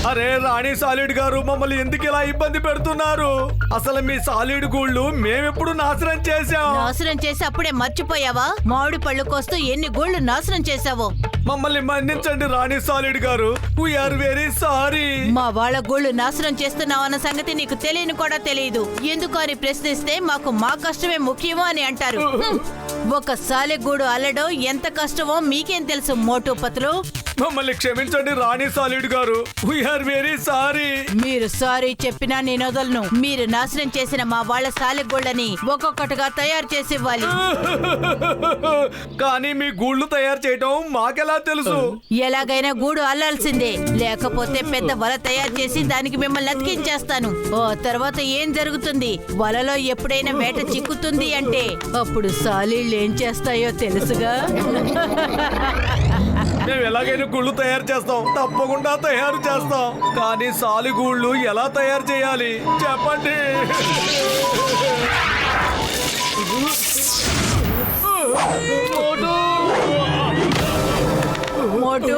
అరే రాణి సాలిడ్ గారు, మమ్మల్ని ఎందుకు ఇలా ఇబ్బంది పెడుతున్నారు? అసలు మీ సాలిడ్ గూళ్ళు మేమెప్పుడు నాశనం చేశాం? నాశనం చేసి అప్పుడే మర్చిపోయావా? మామిడి పళ్ళు కోస్తూ ఎన్ని గూళ్ళు నాశనం చేశావో. మమ్మల్ని మన్నించండి రాణి సాలిడ్ గారు, వీఆర్ వెరీ సారీ. మా వాళ్ళ గూళ్ళు నాశనం చేస్తున్నావన్న సంగతి నీకు తెలియని కూడా తెలియదు. ఎందుకు అని ప్రశ్నిస్తే మాకు మా కష్టమే ముఖ్యమో అని అంటారు. ఒక సాలెగూడు అల్లడం ఎంత కష్టమో మీకేం తెలుసు మోటు పతులు? మమ్మల్ని క్షమించండి రాణి సాలిడ్ గారు, వీఆర్ వెరీ సారీ. మీరు సారీ చెప్పినా నేను వదలను. మీరు నాశనం చేసిన మా వాళ్ళ సాలెగూళ్ళని ఒక్కొక్కటిగా తయారు చేసి ఇవ్వాలి. కానీ మీ గూళ్ళు తయారు చేయటం మాకెలా తెలుసు? ఎలాగైనా గూడు అల్లాల్సిందే, లేకపోతే పెద్ద వల తయారు చేసి దానికి మిమ్మల్ని అతికించేస్తాను. ఓ తర్వాత ఏం జరుగుతుంది? వలలో ఎప్పుడైనా వేట చిక్కుతుంది అంటే అప్పుడు సాలీళ్ళు ఏం చేస్తాయో తెలుసుగా. మేము ఎలాగైనా గుళ్ళు తయారు చేస్తాం, తప్పకుండా తయారు చేస్తాం. కానీ సాలిగూళ్ళు ఎలా తయారు చేయాలి చెప్పండి. మోటు,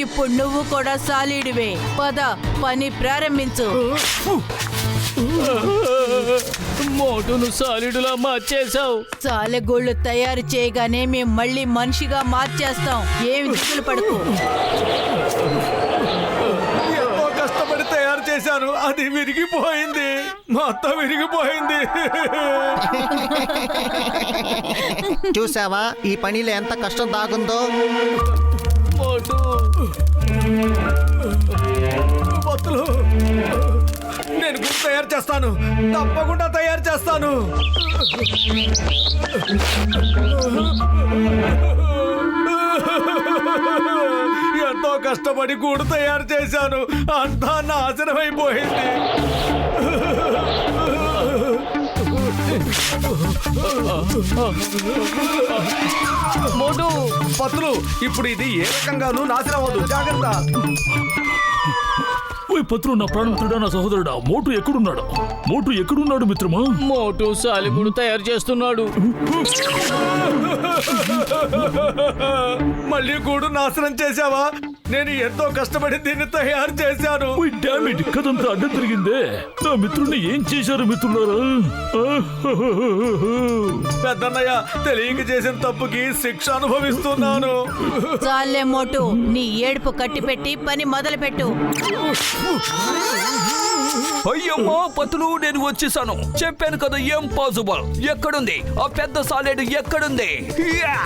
ఇప్పుడు నువ్వు కూడా సాలీడువే. పద, పని ప్రారంభించు. మోటును సాలిడులా మార్చేశావు. సాలెగూళ్ళు తయారు చేయగానే మేము మళ్ళీ మనిషిగా మార్చేస్తాం. ఏమి దిగులు పడుకో. ఎంతో కష్టపడి తయారు చేశాను, అది విరిగిపోయింది, మొత్తం విరిగిపోయింది. చూసావా ఈ పనిలో ఎంత కష్టం దాగుందో? మోటు, బొత్తులు, నేను గుడి తయారు చేస్తాను, తప్పకుండా తయారు చేస్తాను. ఎంతో కష్టపడి గూడు తయారు చేశాను, అంతా నాశనం అయిపోయింది. మోటు, పత్రులు, ఇప్పుడు ఇది ఏ రకంగానూ నాశనం అవ్వదు, జాగ్రత్త. ఓయ్ పత్రు, నా ప్రాణమిత్రుడా, నా సహోదరుడా, మోటు ఎక్కడున్నాడు? మోటు ఎక్కడున్నాడు మిత్రమా? మోటు సాలిగుడు తయారు చేస్తున్నాడు. మళ్ళీ గూడు నాశనం చేశావా? నేను ఎంతో కష్టపడి దీన్ని తయారు చేశాను. ఓయ్ డామిట్, కథంతా అడ్డం తిరిగిందే. నా మిత్రుడిని ఏం చేశారు మిత్రులారా? పెద్దన్నయ్య, తెలియక చేసిన తప్పుకి శిక్ష అనుభవిస్తున్నాను. చాలే మోటు, నీ ఏడుపు కట్టిపెట్టి పని మొదలుపెట్టు. అయ్యమ్మా పతులు, నేను వచ్చేసాను. చెప్పాను కదా, ఏం పాసిబుల్. ఎక్కడుంది ఆ పెద్ద సాలెడ్? ఎక్కడుంది? యా!